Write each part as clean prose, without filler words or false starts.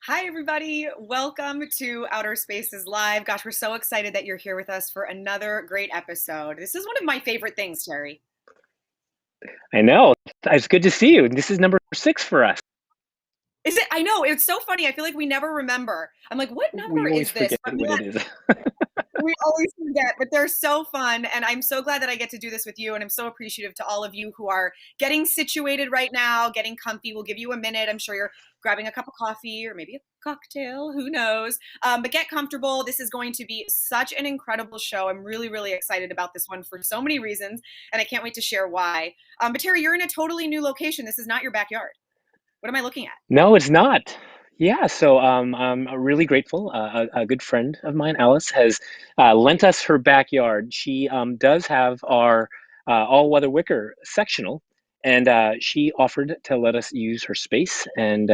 Hi, everybody. Welcome to Outer Spaces Live. Gosh, we're so excited that you're here with us for another great episode. This is one of my favorite things, Terry. I know. It's good to see you. This is number 6 for us. Is it? I know. It's so funny. I feel like we never remember. I'm like, what number We always is this? forget But what it is. we always forget, but they're so fun. And I'm so glad that I get to do this with you. And I'm so appreciative to all of you who are getting situated right now, getting comfy. We'll give you a minute. I'm sure you're grabbing a cup of coffee or maybe a cocktail, who knows? But get comfortable. This is going to be such an incredible show. I'm really, really excited about this one for so many reasons. And I can't wait to share why. But Terry, you're in a totally new location. This is not your backyard. What am I looking at? No, it's not. Yeah, so I'm really grateful. A good friend of mine, Alice, has lent us her backyard. She does have our all-weather wicker sectional, and she offered to let us use her space. And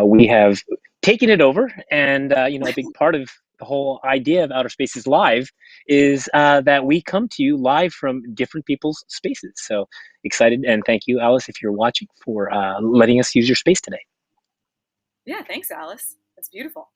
we have taken it over. And a big part of the whole idea of Outer Spaces Live is that we come to you live from different people's spaces. So excited, and thank you, Alice, if you're watching, for letting us use your space today. Yeah, thanks, Alice. That's beautiful.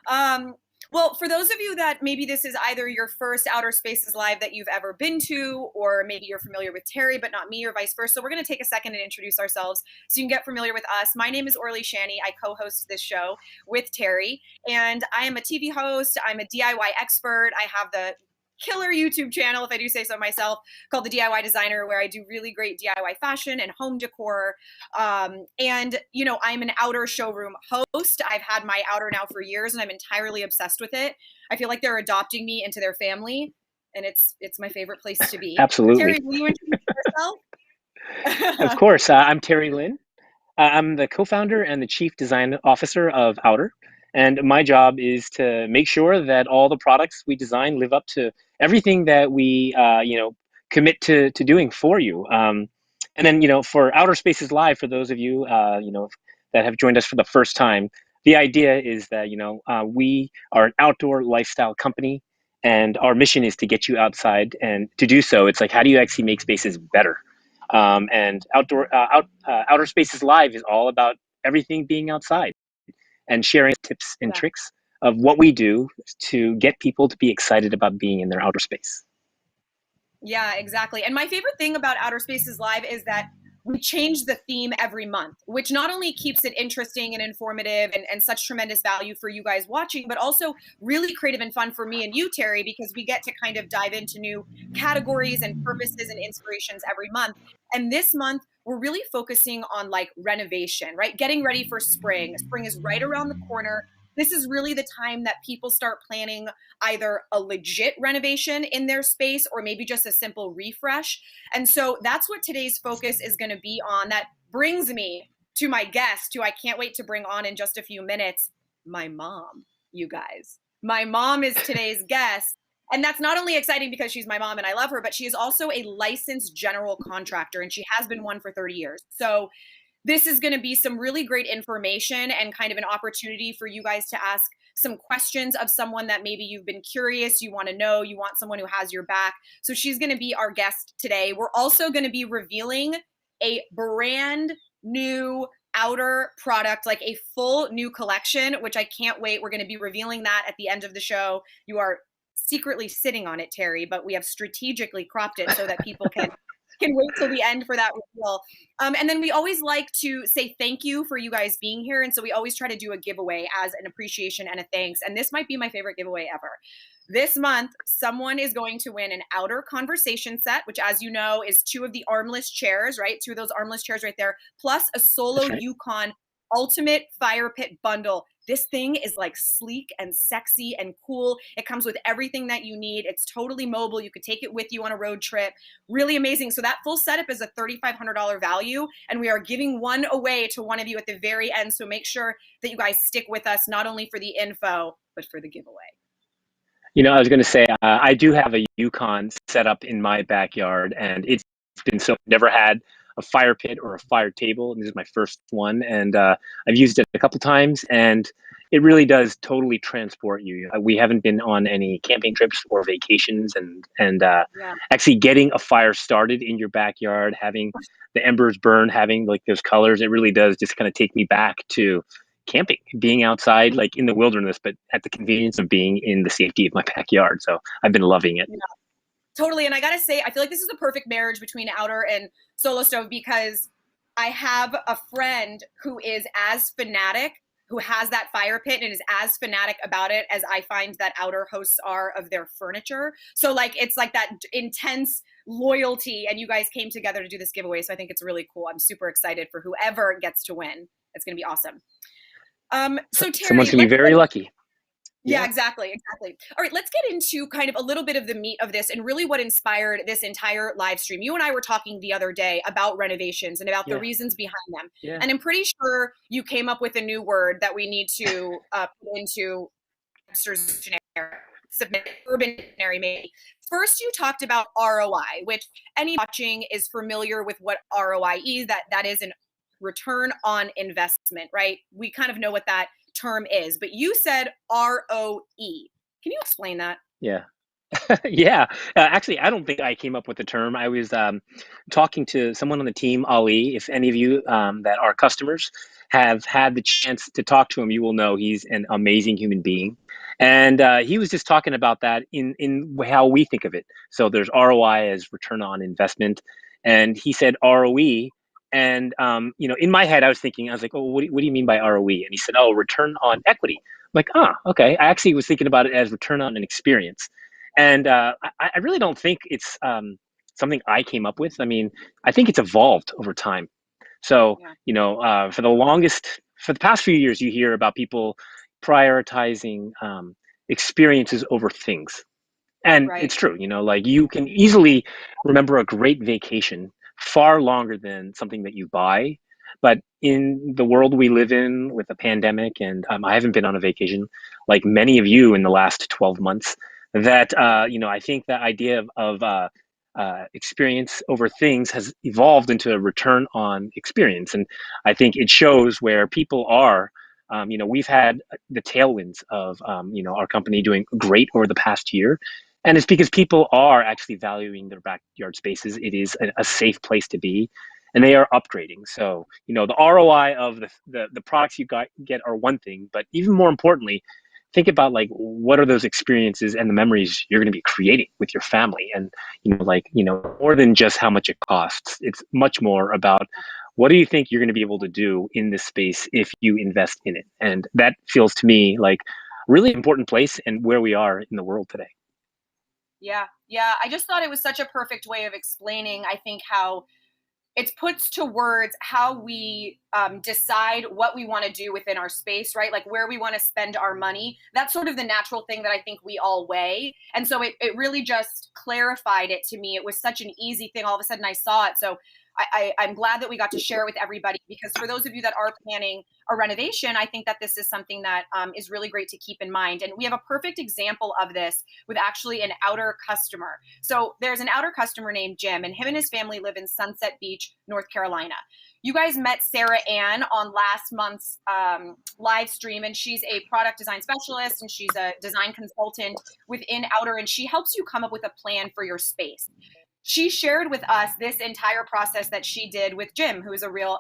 Um, well, for those of you that maybe this is either your first Outer Spaces Live that you've ever been to, or maybe you're familiar with Terry, but not me, or vice versa, we're going to take a second and introduce ourselves so you can get familiar with us. My name is Orly Shani. I co-host this show with Terry, and I am a TV host. I'm a DIY expert. I have the killer YouTube channel, if I do say so myself, called The DIY Designer, where I do really great DIY fashion and home decor. I'm an outer showroom host. I've had my outer now for years, and I'm entirely obsessed with it. I feel like they're adopting me into their family, and it's my favorite place to be. Absolutely. Terry, will you introduce Of yourself? course, I'm Terry Lynn. I'm the co-founder and the chief design officer of Outer, and my job is to make sure that all the products we design live up to everything that we, commit to doing for you. And then, for Outer Spaces Live, for those of you, that have joined us for the first time, the idea is that, we are an outdoor lifestyle company, and our mission is to get you outside. And to do so, it's like, how do you actually make spaces better? And Outer Spaces Live is all about everything being outside and sharing tips and Yeah. tricks of what we do to get people to be excited about being in their outer space. Yeah, exactly. And my favorite thing about Outer Spaces Live is that we change the theme every month, which not only keeps it interesting and informative and such tremendous value for you guys watching, but also really creative and fun for me and you, Terry, because we get to kind of dive into new categories and purposes and inspirations every month. And this month, we're really focusing on like renovation, right? Getting ready for spring. Spring is right around the corner. This is really the time that people start planning either a legit renovation in their space or maybe just a simple refresh. And so that's what today's focus is going to be on. That brings me to my guest, who I can't wait to bring on in just a few minutes, my mom, you guys. My mom is today's guest. And that's not only exciting because she's my mom and I love her, but she is also a licensed general contractor, and she has been one for 30 years. So this is going to be some really great information and kind of an opportunity for you guys to ask some questions of someone that maybe you've been curious, you want to know, you want someone who has your back. So she's going to be our guest today. We're also going to be revealing a brand new outer product, like a full new collection, which I can't wait. We're going to be revealing that at the end of the show. You are secretly sitting on it, Terry, but we have strategically cropped it so that people can wait till the end for that reveal. And then we always like to say thank you for you guys being here. And so we always try to do a giveaway as an appreciation and a thanks. And this might be my favorite giveaway ever. This month, someone is going to win an outer conversation set, which, as you know, is 2 of the armless chairs, right? 2 of those armless chairs right there, plus a solo That's right. Yukon ultimate fire pit bundle. This thing is like sleek and sexy and cool. It comes with everything that you need. It's totally mobile. You could take it with you on a road trip. Really amazing. So that full setup is a $3,500 value, and we are giving one away to one of you at the very end. So make sure that you guys stick with us, not only for the info, but for the giveaway. I was going to say, I do have a Yukon set up in my backyard, and it's been so never had a fire pit or a fire table. And this is my first one, and I've used it a couple times, and it really does totally transport you. We haven't been on any camping trips or vacations, and Yeah. actually getting a fire started in your backyard, having the embers burn, having like those colors, it really does just kind of take me back to camping, being outside, like in the wilderness, but at the convenience of being in the safety of my backyard. So I've been loving it. Yeah, totally. And I gotta say, I feel like this is a perfect marriage between outer and solo stove, because I have a friend who is as fanatic, who has that fire pit and is as fanatic about it as I find that outer hosts are of their furniture. So like it's like that intense loyalty, and you guys came together to do this giveaway. So I think it's really cool. I'm super excited for whoever gets to win. It's gonna be awesome. So Someone's Terry, gonna be let's very lucky. yeah, Yeah. exactly, exactly. All right, let's get into kind of a little bit of the meat of this and really what inspired this entire live stream. You and I were talking the other day about renovations and about the Yeah. reasons behind them. Yeah. And I'm pretty sure you came up with a new word that we need to put into Webster's dictionary, submit urban dictionary maybe. First, you talked about ROI, which any watching is familiar with what ROI is. That is an return on investment, right? We kind of know what that term is, but you said ROE. Can you explain that? Yeah. Yeah, actually, I don't think I came up with the term. I was talking to someone on the team, Ali. If any of you that are customers have had the chance to talk to him, you will know he's an amazing human being. And he was just talking about that in how we think of it. So there's ROI as return on investment, and he said ROE. And in my head, I was like, oh, what do you mean by ROE? And he said, oh, return on equity. I'm like, ah, okay. I actually was thinking about it as return on an experience. And I really don't think it's something I came up with. I mean, I think it's evolved over time. So, Yeah. for the past few years, you hear about people prioritizing experiences over things. And Right. it's true, like you can easily remember a great vacation far longer than something that you buy. But in the world we live in with a pandemic, and I haven't been on a vacation like many of you in the last 12 months, that, I think that idea of experience over things has evolved into a return on experience. And I think it shows where people are. We've had the tailwinds of, our company doing great over the past year, and it's because people are actually valuing their backyard spaces. It is a safe place to be, and they are upgrading. So, the ROI of the products get are one thing, but even more importantly, think about like what are those experiences and the memories you're going to be creating with your family, and more than just how much it costs. It's much more about what do you think you're going to be able to do in this space if you invest in it, and that feels to me like a really important place and where we are in the world today. Yeah. Yeah. I just thought it was such a perfect way of explaining, I think, how it puts to words how we decide what we want to do within our space, right? Like where we want to spend our money. That's sort of the natural thing that I think we all weigh. And so it really just clarified it to me. It was such an easy thing. All of a sudden I saw it. So I'm glad that we got to share it with everybody, because for those of you that are planning a renovation, I think that this is something that is really great to keep in mind. And we have a perfect example of this with actually an outer customer. So there's an outer customer named Jim, and him and his family live in Sunset Beach, North Carolina. You guys met Sarah Ann on last month's live stream, and she's a product design specialist and she's a design consultant within Outer, and she helps you come up with a plan for your space. She shared with us this entire process that she did with Jim, who is a real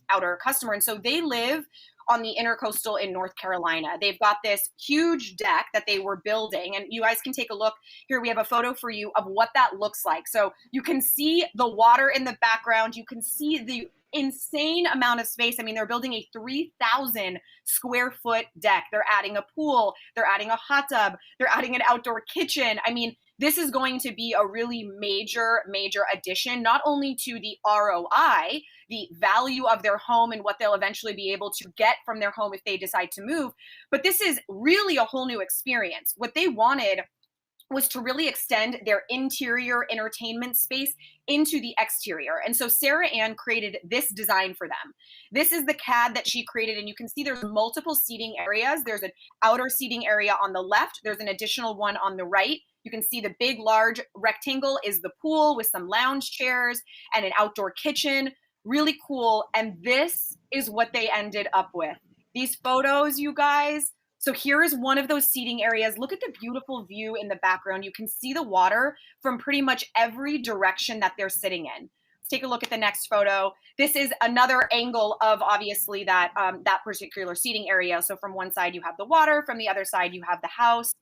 Outer customer. And so they live on the intercoastal in North Carolina. They've got this huge deck that they were building, and you guys can take a look here. We have a photo for you of what that looks like. So you can see the water in the background. You can see the insane amount of space. I mean, they're building a 3,000 square foot deck. They're adding a pool. They're adding a hot tub. They're adding an outdoor kitchen. I mean, this is going to be a really major, major addition, not only to the ROI, the value of their home and what they'll eventually be able to get from their home if they decide to move, but this is really a whole new experience. What they wanted was to really extend their interior entertainment space into the exterior. And so Sarah Ann created this design for them. This is the CAD that she created, and you can see there's multiple seating areas. There's an outer seating area on the left. There's an additional one on the right. You can see the big, large rectangle is the pool with some lounge chairs and an outdoor kitchen. Really cool. And this is what they ended up with. These photos, you guys. So here is one of those seating areas. Look at the beautiful view in the background. You can see the water from pretty much every direction that they're sitting in. take a look at the next photo. This is another angle of obviously that that particular seating area. So from one side you have the water, from the other side you have the house.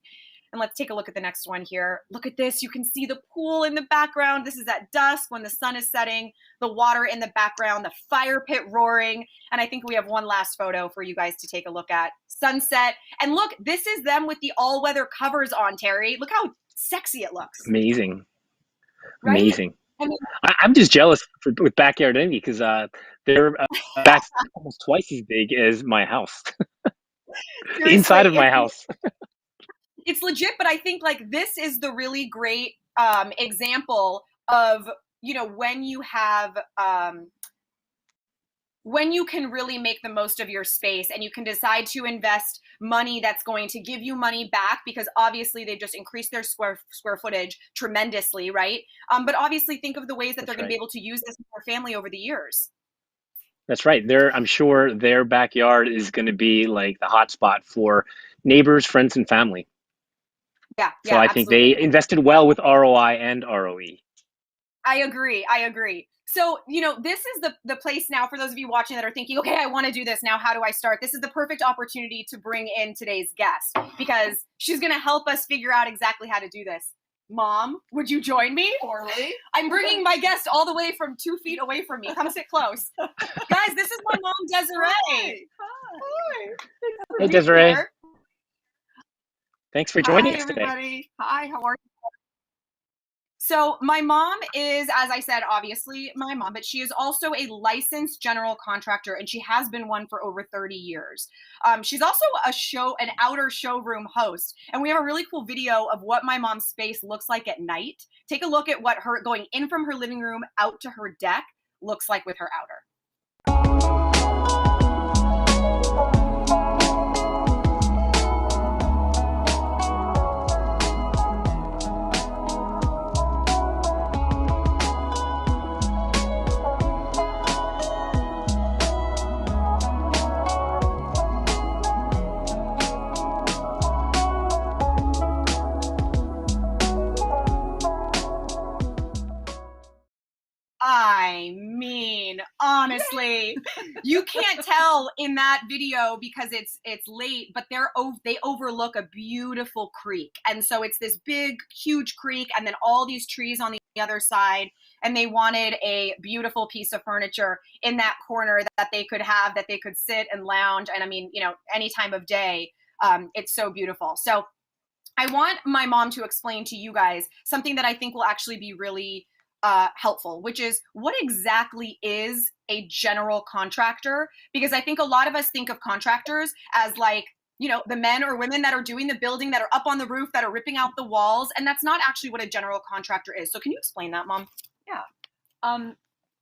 And let's take a look at the next one here. Look at this. You can see the pool in the background. This is at dusk when the sun is setting, the water in the background, the fire pit roaring. And I think we have one last photo for you guys to take a look at. Sunset. And look, this is them with the all-weather covers on, Terry. Look how sexy it looks. Amazing. Right? Amazing. I mean, I'm just jealous with Backyard Envy because their back's almost twice as big as my house, inside of my house. It's legit, but I think like this is the really great example of, you know, when you have when you can really make the most of your space and you can decide to invest money that's going to give you money back, because obviously they've just increased their square footage tremendously, right? But obviously think of the ways that they're going to be able to use this with their family over the years. That's right. I'm sure their backyard is going to be like the hot spot for neighbors, friends, and family. Yeah, So I think they invested well with ROI and ROE. I agree. So, you know, this is the place now for those of you watching that are thinking, okay, I want to do this. Now, how do I start? This is the perfect opportunity to bring in today's guest because she's going to help us figure out exactly how to do this. Mom, would you join me? Orly. I'm bringing my guest all the way from 2 feet away from me. Come sit close. Guys, this is my mom, Desiree. Hi. Hey, Desiree. Thanks for joining us today. Hi, everybody. Hi, how are you? So my mom is, as I said, obviously my mom, but she is also a licensed general contractor, and she has been one for over 30 years. She's also an outer showroom host, and we have a really cool video of what my mom's space looks like at night. Take a look at what her going in from her living room out to her deck looks like with her outer. I mean, honestly, you can't tell in that video because it's late, but they overlook a beautiful creek. And so it's this big, huge creek and then all these trees on the other side. And they wanted a beautiful piece of furniture in that corner that they could have, that they could sit and lounge. And I mean, you know, any time of day, it's so beautiful. So I want my mom to explain to you guys something that I think will actually be really helpful, which is what exactly is a general contractor? Because I think a lot of us think of contractors as like, you know, the men or women that are doing the building, that are up on the roof, that are ripping out the walls. And that's not actually what a general contractor is. So can you explain that, Mom? Yeah.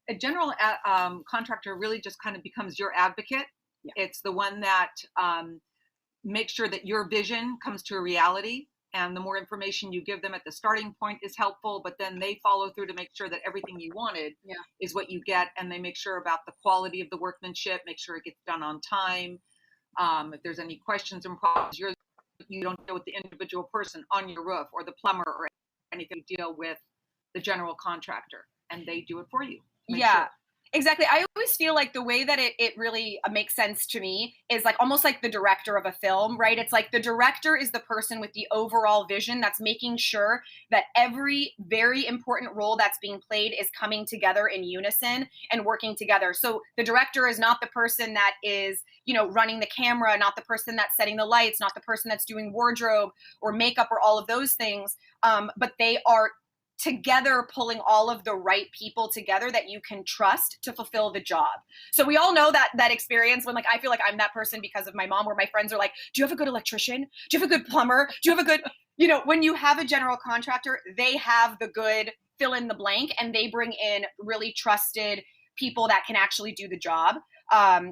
A general contractor really just kind of becomes your advocate. Yeah. It's the one that makes sure that your vision comes to a reality. And the more information you give them at the starting point is helpful, but then they follow through to make sure that everything you wanted is what you get. And they make sure about the quality of the workmanship, make sure it gets done on time. If there's any questions and problems, you don't deal with the individual person on your roof or the plumber or anything. You deal with the general contractor and they do it for you. Yeah. Sure. Exactly. I always feel like the way that it really makes sense to me is like almost like the director of a film, right? It's like the director is the person with the overall vision that's making sure that every very important role that's being played is coming together in unison and working together. So the director is not the person that is, you know, running the camera, not the person that's setting the lights, not the person that's doing wardrobe or makeup or all of those things, but they are together pulling all of the right people together that you can trust to fulfill the job. So we all know that experience when like I feel like I'm that person because of my mom, where my friends are like, do you have a good electrician? Do you have a good plumber? Do you have a good, you know, when you have a general contractor, they have the good fill in the blank and they bring in really trusted people that can actually do the job.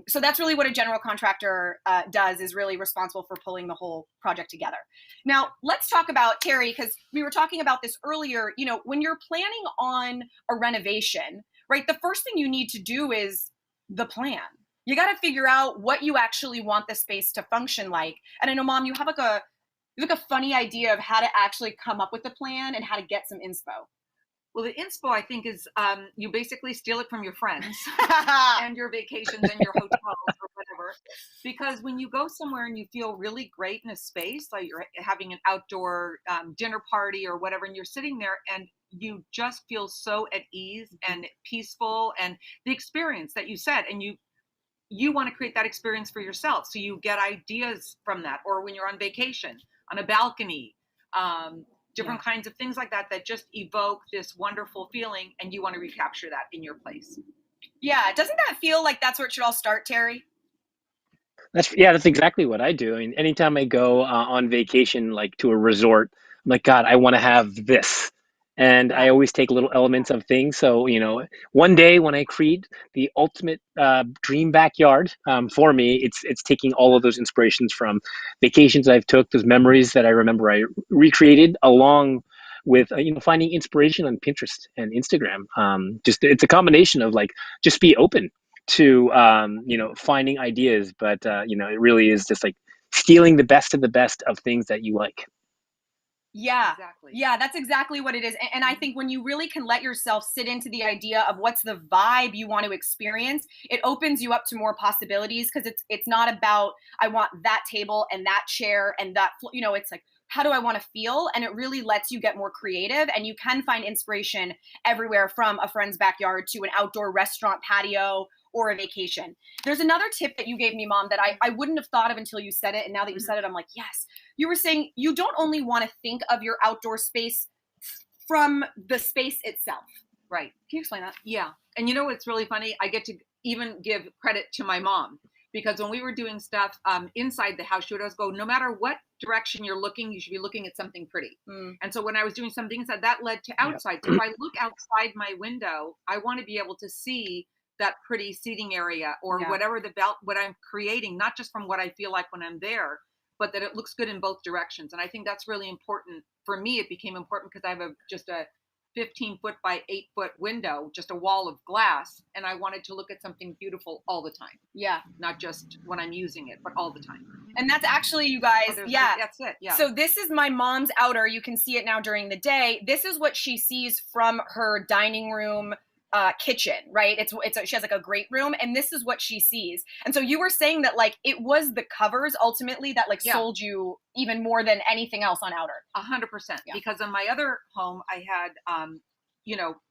So that's really what a general contractor does, is really responsible for pulling the whole project together. Now, let's talk about, Terry, because we were talking about this earlier, you know, when you're planning on a renovation, right, the first thing you need to do is the plan. You got to figure out what you actually want the space to function like. And I know, Mom, you have like a funny idea of how to actually come up with the plan and how to get some inspo. Well, the inspo, I think, is you basically steal it from your friends and your vacations and your hotels or whatever. Because when you go somewhere and you feel really great in a space, like you're having an outdoor dinner party or whatever, and you're sitting there and you just feel so at ease and peaceful, and the experience that you said, and you want to create that experience for yourself. So you get ideas from that, or when you're on vacation on a balcony, different kinds of things like that, that just evoke this wonderful feeling, and you want to recapture that in your place. Yeah. Doesn't that feel like that's where it should all start, Terry? That's exactly what I do. I mean, anytime I go on vacation, like to a resort, I'm like, God, I want to have this, and I Yeah. always take little elements of things. So, one day when I create the ultimate dream backyard for me, it's taking all of those inspirations from vacations I've took, those memories that I remember I recreated, along with finding inspiration on Pinterest and Instagram. Just it's a combination of like just be open to finding ideas, but it really is just like stealing the best of the best of things that you like. Yeah. Exactly. Yeah, that's exactly what it is. And I think when you really can let yourself sit into the idea of what's the vibe you want to experience, it opens you up to more possibilities, because it's not about I want that table and that chair and that it's like, how do I want to feel? And it really lets you get more creative, and you can find inspiration everywhere, from a friend's backyard to an outdoor restaurant patio or a vacation. There's another tip that you gave me, Mom, that I wouldn't have thought of until you said it. And now that you said it, I'm like, yes. You were saying you don't only want to think of your outdoor space from the space itself. Right. Can you explain that? Yeah. And you know what's really funny? I get to even give credit to my mom, because when we were doing stuff inside the house, she would always go, no matter what direction you're looking, you should be looking at something pretty. And so when I was doing something inside, that led to outside. So if I look outside my window, I want to be able to see that pretty seating area, or whatever what I'm creating, not just from what I feel like when I'm there, but that it looks good in both directions. And I think that's really important. For me, it became important because I have just a 15-foot by 8-foot window, just a wall of glass, and I wanted to look at something beautiful all the time. Yeah. Not just when I'm using it, but all the time. And that's actually, you guys, that's it. Yeah. So this is my mom's outer. You can see it now during the day. This is what she sees from her dining room kitchen, right? She has like a great room, and this is what she sees. And so you were saying that like it was the covers ultimately that like sold you even more than anything else on outer. 100%. Because in my other home, I had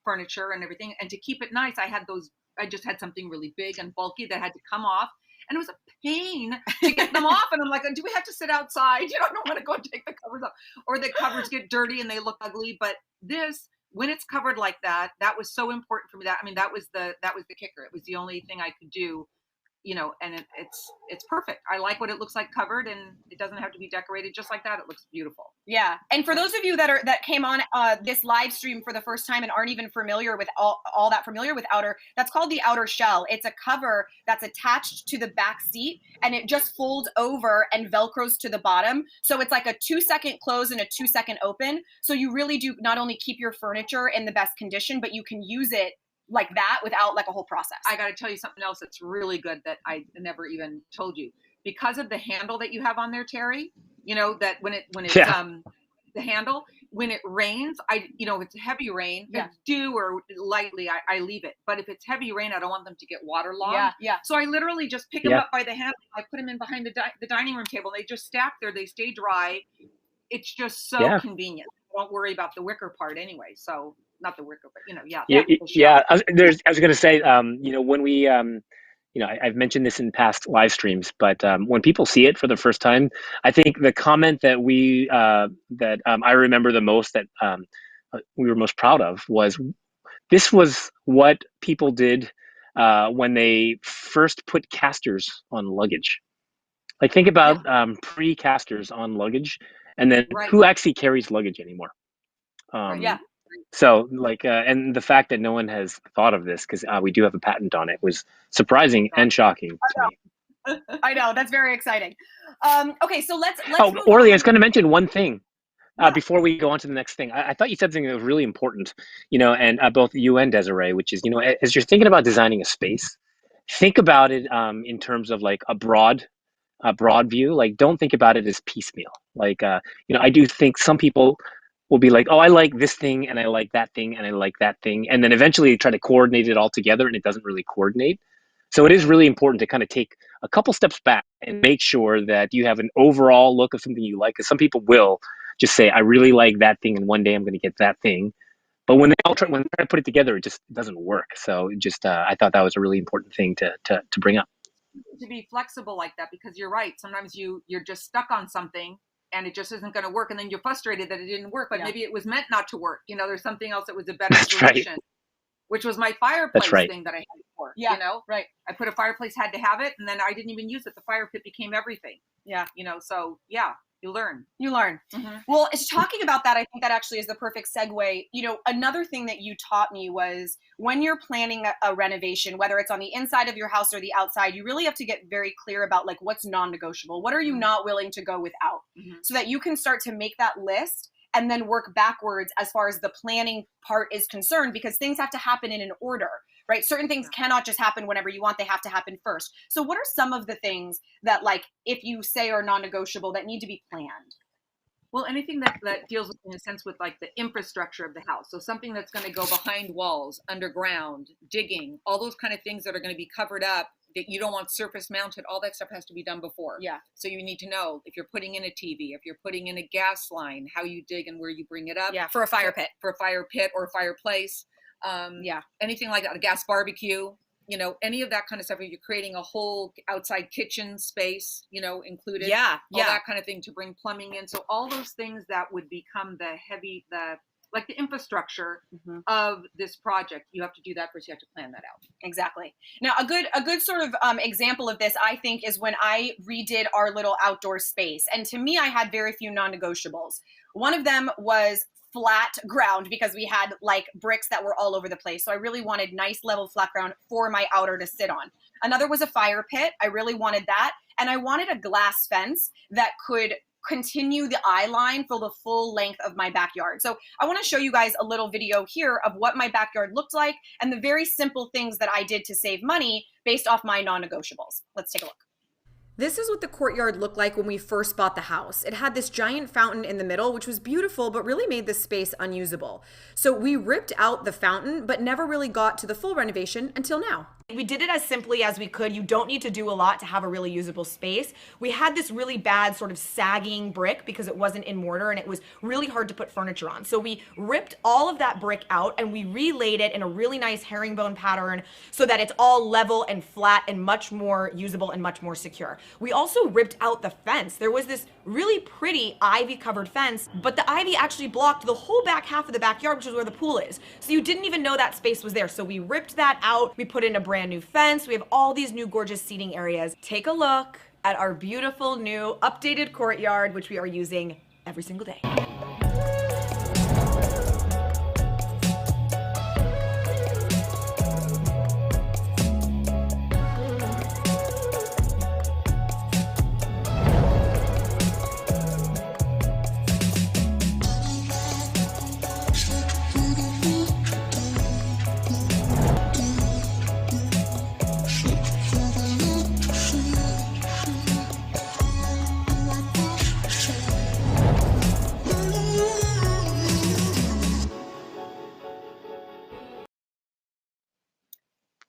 furniture and everything, and to keep it nice, I just had something really big and bulky that had to come off. And it was a pain to get them off. And I'm like, do we have to sit outside? I don't want to go and take the covers off. Or the covers get dirty and they look ugly. But this, when it's covered like that, that was so important for me. That was the kicker. It was the only thing I could do, and it's perfect. I like what it looks like covered, and it doesn't have to be decorated just like that. It looks beautiful. Yeah. And for those of you that came on this live stream for the first time and aren't even familiar with all that familiar with outer, that's called the outer shell. It's a cover that's attached to the back seat, and it just folds over and velcros to the bottom. So it's like a 2-second close and a 2-second open. So you really do not only keep your furniture in the best condition, but you can use it like that without like a whole process. I got to tell you something else that's really good that I never even told you. Because of the handle that you have on there, Terry, that when it's the handle, when it rains, if it's heavy rain, if it's dew or lightly, I leave it. But if it's heavy rain, I don't want them to get waterlogged. Yeah. So I literally just pick them up by the handle. I put them in behind the dining room table. They just stack there. They stay dry. It's just so convenient. Don't worry about the wicker part anyway. So not the wicker, but I was going to say, when we, I've mentioned this in past live streams, but when people see it for the first time, I think the comment that I remember the most, that we were most proud of, was this was what people did when they first put casters on luggage. Like think about pre-casters on luggage, and then who actually carries luggage anymore? So and the fact that no one has thought of this, because we do have a patent on it, was surprising and shocking to me. I know, that's very exciting. Okay, so let's Orly, I was going to mention one thing before we go on to the next thing. I thought you said something that was really important, and both you and Desiree, which is, as you're thinking about designing a space, think about it in terms of like a broad view. Like, don't think about it as piecemeal. Like, I do think some people will be like, oh, I like this thing and I like that thing and I like that thing. And then eventually try to coordinate it all together and it doesn't really coordinate. So it is really important to kind of take a couple steps back and make sure that you have an overall look of something you like. Because some people will just say, I really like that thing and one day I'm going to get that thing. But when when they try to put it together, it just doesn't work. So just I thought that was a really important thing to bring up. To be flexible like that, because you're right. Sometimes you're just stuck on something and it just isn't going to work, and then you're frustrated that it didn't work. But maybe it was meant not to work. There's something else that was a better solution. Right. Which was my fireplace That's right. thing that I had before. Yeah. Right. I put a fireplace, had to have it, and then I didn't even use it. The fire pit became everything. Yeah. So yeah, you learn. Mm-hmm. Well, talking about that, I think that actually is the perfect segue. Another thing that you taught me was when you're planning a renovation, whether it's on the inside of your house or the outside, you really have to get very clear about like what's non-negotiable. What are you not willing to go without? So that you can start to make that list and then work backwards as far as the planning part is concerned, because things have to happen in an order, right? Certain things cannot just happen whenever you want, they have to happen first. So what are some of the things that, like, if you say are non-negotiable that need to be planned? Well, anything that deals with, in a sense, with like the infrastructure of the house. So something that's going to go behind walls, underground, digging, all those kind of things that are going to be covered up that you don't want surface mounted, all that stuff has to be done before. Yeah. So you need to know if you're putting in a TV, if you're putting in a gas line, how you dig and where you bring it up. Yeah, for a fire pit. For a fire pit or a fireplace. Anything like that, a gas barbecue, any of that kind of stuff. If you're creating a whole outside kitchen space, included. Yeah. All that kind of thing to bring plumbing in. So all those things that would become the infrastructure of this project, you have to do that first. You have to plan that out. Exactly. Now, a good sort of example of this, I think, is when I redid our little outdoor space. And to me, I had very few non-negotiables. One of them was flat ground, because we had like bricks that were all over the place. So I really wanted nice level flat ground for my outer to sit on. Another was a fire pit. I really wanted that. And I wanted a glass fence that could continue the eye line for the full length of my backyard. So I want to show you guys a little video here of what my backyard looked like and the very simple things that I did to save money based off my non-negotiables. Let's take a look. This is what the courtyard looked like when we first bought the house. It had this giant fountain in the middle, which was beautiful, but really made this space unusable. So we ripped out the fountain, but never really got to the full renovation until now. We did it as simply as we could. You don't need to do a lot to have a really usable space. We had this really bad sort of sagging brick because it wasn't in mortar and it was really hard to put furniture on. So we ripped all of that brick out and we relaid it in a really nice herringbone pattern so that it's all level and flat and much more usable and much more secure. We also ripped out the fence. There was this really pretty ivy covered fence, but the ivy actually blocked the whole back half of the backyard, which is where the pool is. So you didn't even know that space was there. So we ripped that out. We put in a brand new fence. We have all these new gorgeous seating areas. Take a look at our beautiful new updated courtyard, which we are using every single day.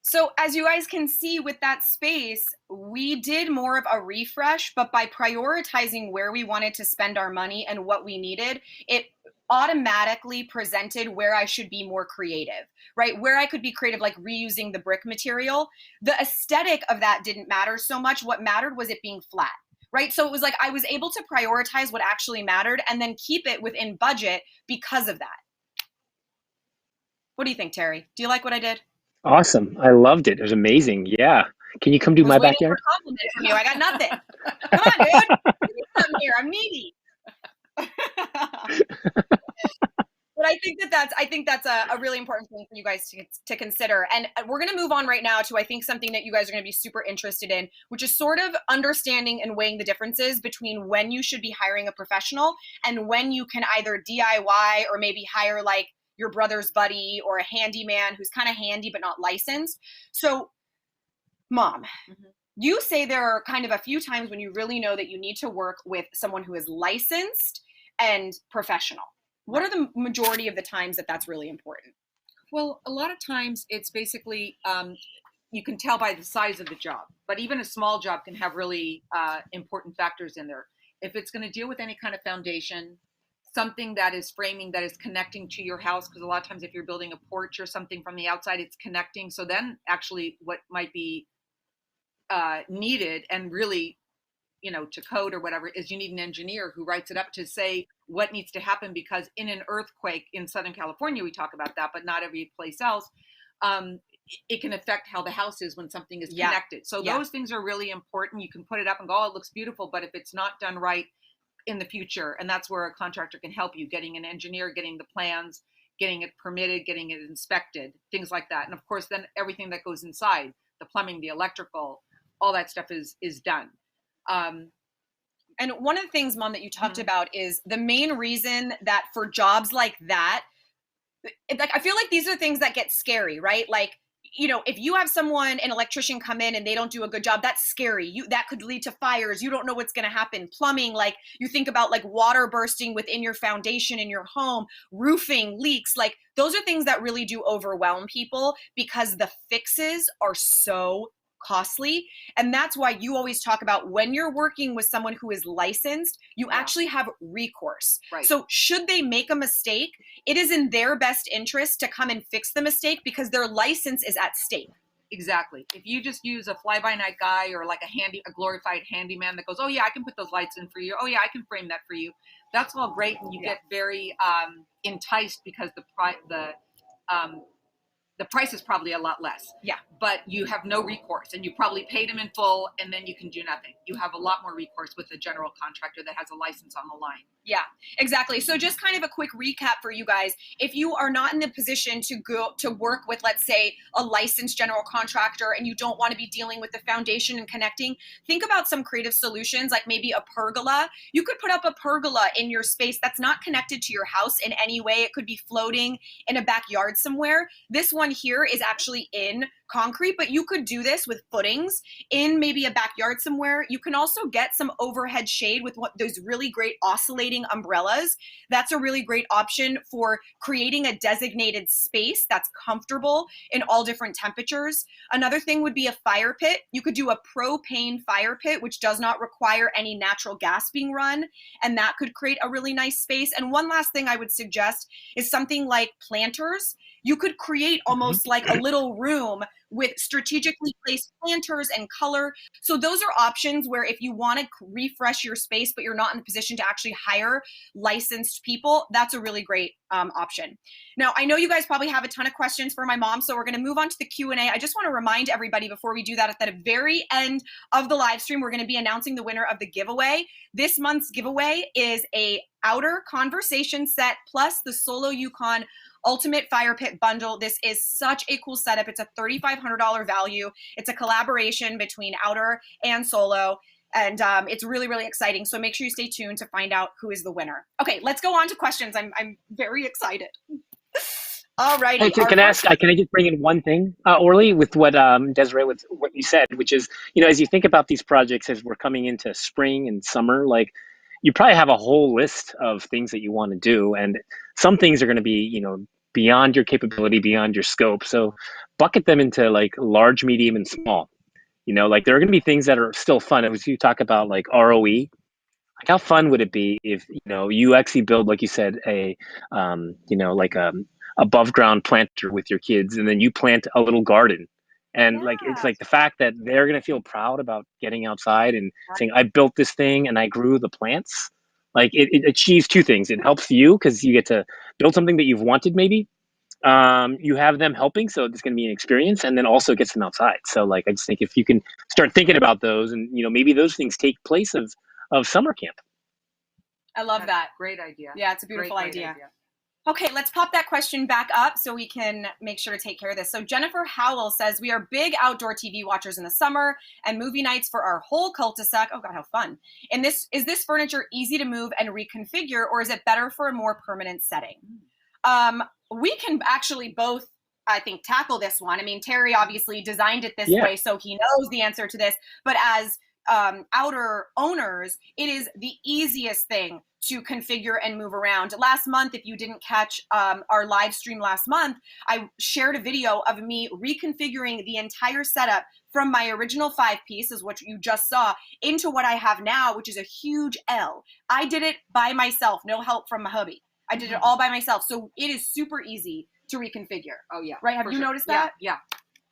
So as you guys can see with that space, we did more of a refresh, but by prioritizing where we wanted to spend our money and what we needed, it automatically presented where I should be more creative, right? Where I could be creative, like reusing the brick material. The aesthetic of that didn't matter so much. What mattered was it being flat, right? So it was like I was able to prioritize what actually mattered and then keep it within budget because of that. What do you think, Terry? Do you like what I did? Awesome. I loved it. It was amazing. Yeah. Can you come do my backyard? For a compliment from you. I got nothing. Come on, dude. Come here. I'm needy. But I think that's a really important thing for you guys to consider. And we're going to move on right now to, I think, something that you guys are going to be super interested in, which is sort of understanding and weighing the differences between when you should be hiring a professional and when you can either DIY or maybe hire like your brother's buddy or a handyman who's kind of handy but not licensed. So, Mom, you say there are kind of a few times when you really know that you need to work with someone who is licensed and professional. What are the majority of the times that that's really important? Well, a lot of times it's basically you can tell by the size of the job, but even a small job can have really important factors in there. If it's going to deal with any kind of foundation, something that is framing, that is connecting to your house, because a lot of times if you're building a porch or something from the outside, it's connecting. So then actually what might be needed and really, to code or whatever, is you need an engineer who writes it up to say what needs to happen, because in an earthquake in Southern California, we talk about that, but not every place else. It can affect how the house is when something is connected. So those things are really important. You can put it up and go, oh, it looks beautiful, but if it's not done right in the future, and that's where a contractor can help you, getting an engineer, getting the plans, getting it permitted, getting it inspected, things like that. And of course, then everything that goes inside, the plumbing, the electrical, all that stuff is done. And one of the things, Mom, that you talked about is the main reason that for jobs like that, like, I feel like these are things that get scary, right? Like, if you have an electrician come in and they don't do a good job, that's scary. That could lead to fires. You don't know what's going to happen. Plumbing, like you think about like water bursting within your foundation in your home, roofing, leaks, like those are things that really do overwhelm people because the fixes are so costly. And that's why you always talk about when you're working with someone who is licensed, you actually have recourse. Right. So should they make a mistake, it is in their best interest to come and fix the mistake because their license is at stake. Exactly. If you just use a fly-by-night guy or like a glorified handyman that goes, oh yeah, I can put those lights in for you. Oh yeah, I can frame that for you. That's all great, and you get very enticed because the price is probably a lot less. Yeah. But you have no recourse, and you probably paid them in full, and then you can do nothing. You have a lot more recourse with a general contractor that has a license on the line. Yeah, exactly. So just kind of a quick recap for you guys. If you are not in the position to go to work with, let's say, a licensed general contractor, and you don't want to be dealing with the foundation and connecting, think about some creative solutions, like maybe a pergola. You could put up a pergola in your space that's not connected to your house in any way. It could be floating in a backyard somewhere. This one here is actually in concrete, but you could do this with footings in maybe a backyard somewhere. You can also get some overhead shade with those really great oscillating umbrellas. That's a really great option for creating a designated space that's comfortable in all different temperatures. Another thing would be a fire pit. You could do a propane fire pit, which does not require any natural gas being run, and that could create a really nice space. And one last thing I would suggest is something like planters. You could create almost like a little room with strategically placed planters and color. So those are options where if you want to refresh your space, but you're not in a position to actually hire licensed people, that's a really great option. Now, I know you guys probably have a ton of questions for my mom, so we're going to move on to the Q&A. I just want to remind everybody before we do that, at the very end of the live stream, we're going to be announcing the winner of the giveaway. This month's giveaway is a outer conversation set plus the Solo Yukon Ultimate Fire Pit Bundle. This is such a cool setup. It's a $3,500 value. It's a collaboration between Outer and Solo, and it's really, really exciting. So make sure you stay tuned to find out who is the winner. Okay, let's go on to questions. I'm very excited. All righty. Hey, can I just bring in one thing, Orly, with what Desiree, with what you said, which is, as you think about these projects as we're coming into spring and summer, like you probably have a whole list of things that you want to do, and some things are going to be, beyond your capability, beyond your scope. So bucket them into like large, medium, and small. Like there are going to be things that are still fun. As you talk about like ROE, like how fun would it be if you actually build, like you said, a like above ground planter with your kids, and then you plant a little garden. And like it's like the fact that they're going to feel proud about getting outside and saying, I built this thing and I grew the plants. Like it achieves two things. It helps you because you get to build something that you've wanted, maybe. You have them helping, so it's going to be an experience, and then also gets them outside. So like I just think if you can start thinking about those, and maybe those things take place of summer camp. I love that. Great idea. Yeah, it's a beautiful idea. Okay, let's pop that question back up so we can make sure to take care of this. So Jennifer Howell says, we are big outdoor TV watchers in the summer and movie nights for our whole cul-de-sac. Oh God, how fun. And is this furniture easy to move and reconfigure, or is it better for a more permanent setting? We can actually both, I think, tackle this one. I mean, Terry obviously designed it this way, so he knows the answer to this. But as outer owners, it is the easiest thing to configure and move around. Last month, if you didn't catch our live stream last month, I shared a video of me reconfiguring the entire setup from my original 5-piece, is what you just saw, into what I have now, which is a huge L. I did it by myself, no help from my hubby. I did it all by myself. So it is super easy to reconfigure. Oh yeah. Right? Have you noticed that? Yeah,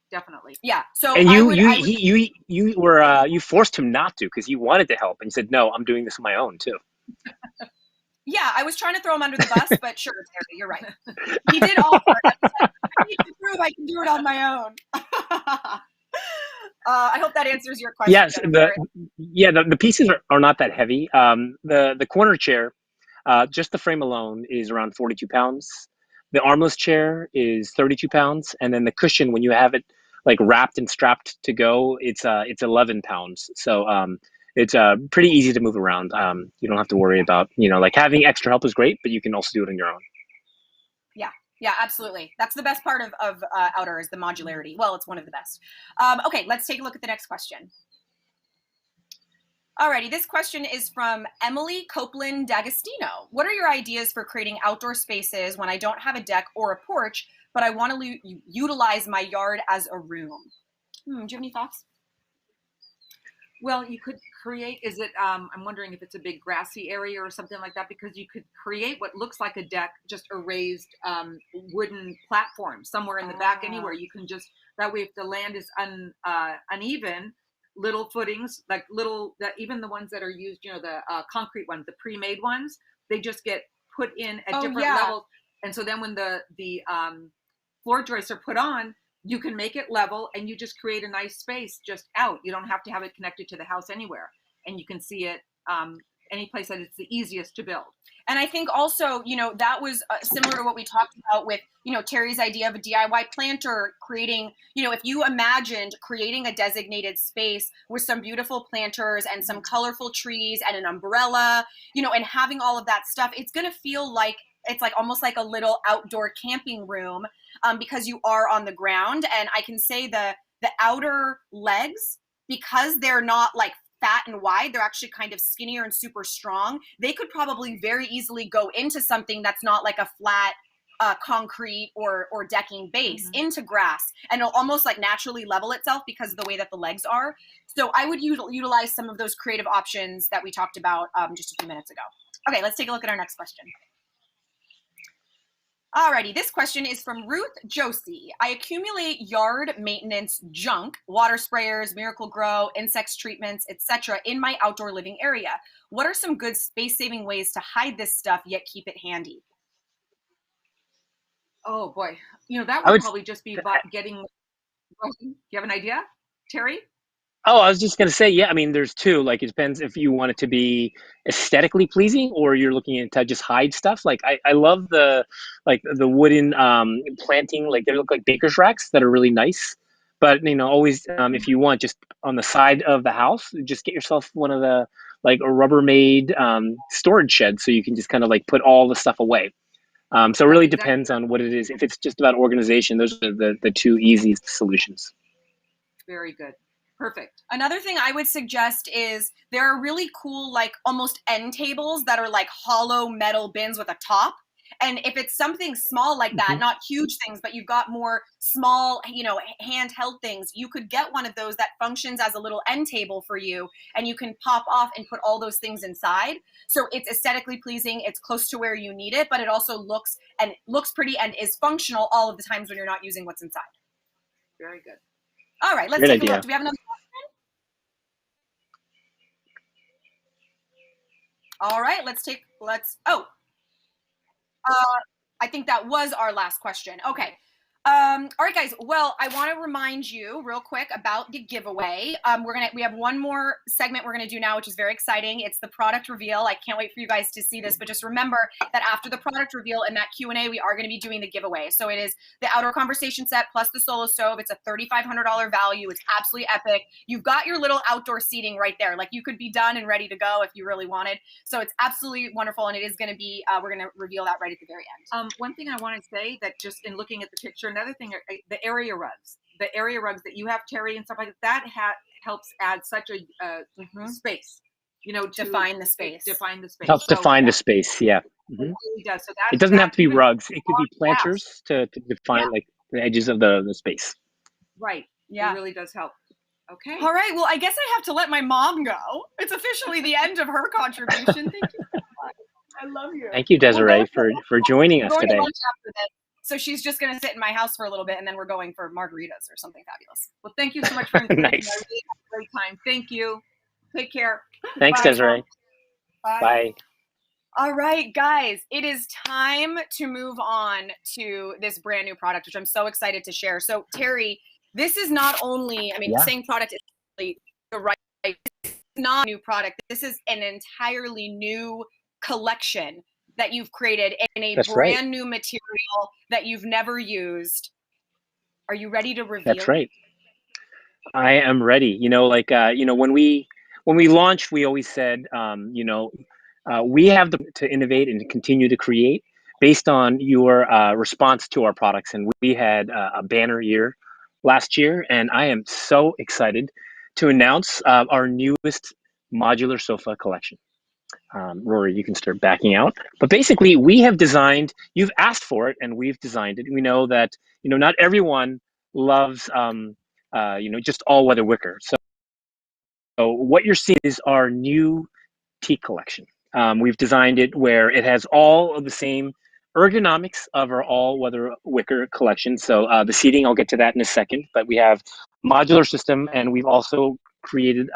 definitely. Yeah. So And I you you forced him not to because you wanted to help, and you said, "No, I'm doing this on my own too." Yeah, I was trying to throw him under the bus, but sure, Terry, you're right. He did offer. I was like, I need to prove I can do it on my own. I hope that answers your question. Yes, the pieces are not that heavy. The corner chair, just the frame alone is around 42 pounds. The armless chair is 32 pounds, and then the cushion, when you have it like wrapped and strapped to go, it's 11 pounds. So it's pretty easy to move around. You don't have to worry about, like having extra help is great, but you can also do it on your own. Yeah, absolutely. That's the best part of Outer is the modularity. Well, it's one of the best. Okay, let's take a look at the next question. Alrighty, this question is from Emily Copeland D'Agostino. What are your ideas for creating outdoor spaces when I don't have a deck or a porch, but I want to utilize my yard as a room? Do you have any thoughts? Well, you could create, I'm wondering if it's a big grassy area or something like that, because you could create what looks like a deck, just a raised wooden platform somewhere in the back anywhere. You can just, that way if the land is uneven, little footings, like even the ones that are used, the concrete ones, the pre-made ones, they just get put in at different levels. And so then when the floor joists are put on, you can make it level and you just create a nice space just out. You don't have to have it connected to the house anywhere. And you can see it any place that it's the easiest to build. And I think also, that was similar to what we talked about with, Terry's idea of a DIY planter, creating, if you imagined creating a designated space with some beautiful planters and some colorful trees and an umbrella, and having all of that stuff, it's going to feel like it's like almost like a little outdoor camping room because you are on the ground. And I can say the outer legs, because they're not like fat and wide, they're actually kind of skinnier and super strong. They could probably very easily go into something that's not like a flat concrete or decking base, into grass, and it'll almost like naturally level itself because of the way that the legs are. So I would utilize some of those creative options that we talked about just a few minutes ago. Okay, let's take a look at our next question. Alrighty, this question is from Ruth Josie. I accumulate yard maintenance junk, water sprayers, Miracle Grow, insects treatments, etc. in my outdoor living area. What are some good space-saving ways to hide this stuff yet keep it handy? Oh boy, that would probably just be getting. Do you have an idea, Terry? Oh, I was just going to say, yeah, I mean, there's two. Like, it depends if you want it to be aesthetically pleasing or you're looking to just hide stuff. Like, I love the wooden planting, like they look like baker's racks that are really nice. But, always, if you want, just on the side of the house, just get yourself one of the, like, a Rubbermaid storage shed so you can just kind of, like, put all the stuff away. So it really depends on what it is. If it's just about organization, those are the two easiest solutions. Very good. Perfect. Another thing I would suggest is there are really cool, like almost end tables that are like hollow metal bins with a top. And if it's something small like that, not huge things, but you've got more small, handheld things, you could get one of those that functions as a little end table for you, and you can pop off and put all those things inside. So it's aesthetically pleasing, it's close to where you need it, but it also looks pretty and is functional all of the times when you're not using what's inside. Very good. All right, let's take a look. Do we have another question? All right, I think that was our last question. Okay. All right, guys. Well, I want to remind you real quick about the giveaway. We have one more segment we're gonna do now, which is very exciting. It's the product reveal. I can't wait for you guys to see this, but just remember that after the product reveal and that Q&A, we are gonna be doing the giveaway. So it is the outdoor conversation set plus the solo stove. It's a $3,500 value. It's absolutely epic. You've got your little outdoor seating right there. Like you could be done and ready to go if you really wanted. So it's absolutely wonderful, and it is gonna be. We're gonna reveal that right at the very end. One thing I want to say that just in looking at the picture, another thing, the area rugs that you have, Terry, and stuff like that helps add such a space, you know, to Define the space. Define the space. Helps So define the space. Yeah. it really does. So It doesn't have to be even rugs. It could be on gas. planters to define like the edges of the space. Right. Yeah. It really does help. Okay. All right. Well, I guess I have to let my mom go. It's officially the end of her contribution. Thank you so much. I love you. Thank you, Desiree, for joining us We're going today. to lunch after this. So she's just going to sit in my house for a little bit, and then we're going for margaritas or something fabulous. Well, thank you so much for including me. Nice. I really had a great time. Thank you. Take care. Thanks, Bye, Desiree. Bye. Bye. All right, guys, it is time to move on to this brand new product, which I'm so excited to share. So, Terry, this is not only, I mean, saying product is really the right, it's not a new product. This is an entirely new collection that you've created in a brand new material that you've never used. Are you ready to reveal? That's right. I am ready. You know, like, you know, when we launched, we always said, you know, we have to innovate and to continue to create based on your response to our products. And we had a banner year last year, and I am so excited to announce our newest modular sofa collection. Rory, you can start backing out. But basically, we have designed, you've asked for it, and we've designed it. We know that, you know, not everyone loves, you know, just all-weather wicker. So what you're seeing is our new Teak collection. We've designed it where it has all of the same ergonomics of our all-weather wicker collection. So the seating, I'll get to that in a second, but we have modular system, and we've also created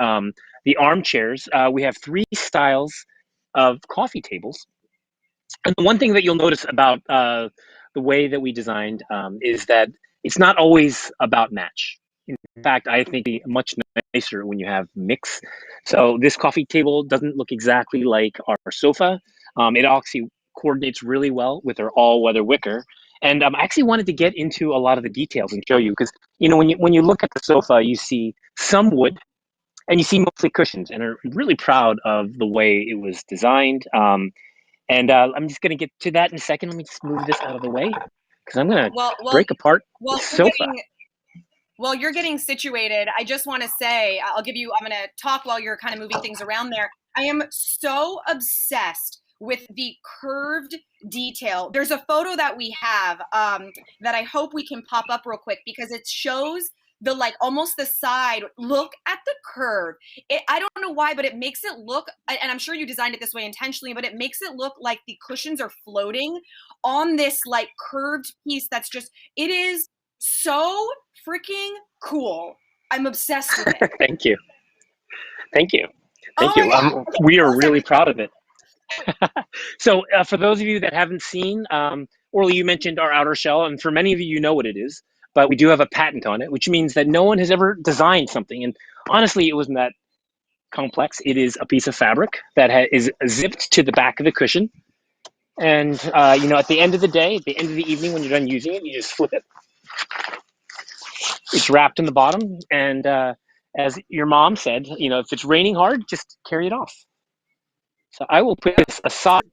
the armchairs. We have 3 styles of coffee tables. And the one thing that you'll notice about the way that we designed is that it's not always about match. In fact, I think it's much nicer when you have mix. So this coffee table doesn't look exactly like our sofa. It actually coordinates really well with our all-weather wicker. And I actually wanted to get into a lot of the details and show you, because you know, when you look at the sofa, you see some wood and you see mostly cushions, and are really proud of the way it was designed. And I'm just going to get to that in a second. Let me just move this out of the way, because I'm going to break apart the sofa. While you're getting situated, I just want to say, I'm going to talk while you're kind of moving things around there. I am so obsessed with the curved detail. There's a photo that we have that I hope we can pop up real quick, because it shows the, like, almost the side. Look at the curve. I don't know why, but it makes it look, and I'm sure you designed it this way intentionally, but it makes it look like the cushions are floating on this like curved piece. That's just, it is so freaking cool. I'm obsessed with it. Thank you. Thank you. Thank you. We are really proud of it. So for those of you that haven't seen, Orly, you mentioned our outer shell, and for many of you, you know what it is, but we do have a patent on it, which means that no one has ever designed something. And honestly, it wasn't that complex. It is a piece of fabric that is zipped to the back of the cushion. And, you know, at the end of the day, at the end of the evening, when you're done using it, you just flip it. It's wrapped in the bottom. And as your mom said, you know, if it's raining hard, just carry it off. So I will put this aside,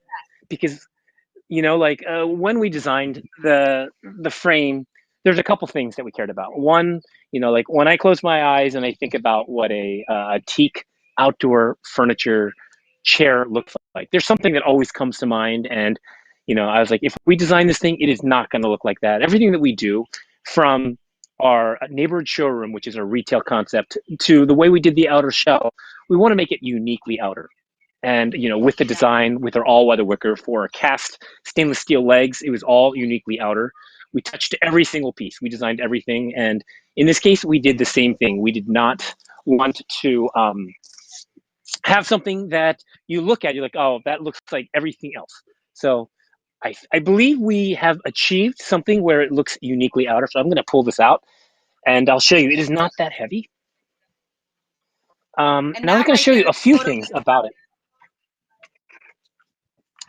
because, you know, like when we designed the frame, there's a couple things that we cared about. One, you know, like when I close my eyes and I think about what a teak outdoor furniture chair looks like, there's something that always comes to mind. And, you know, I was like, if we design this thing, it is not going to look like that. Everything that we do, from our neighborhood showroom, which is a retail concept, to the way we did the outer shell, we want to make it uniquely outer. And, you know, with the design, with our all-weather wicker for our cast stainless steel legs, it was all uniquely outer. We touched every single piece. We designed everything. And in this case, we did the same thing. We did not want to have something that you look at, you're like, oh, that looks like everything else. So I believe we have achieved something where it looks uniquely outer. So I'm going to pull this out, and I'll show you. It is not that heavy. And I'm going to show you a few things about it.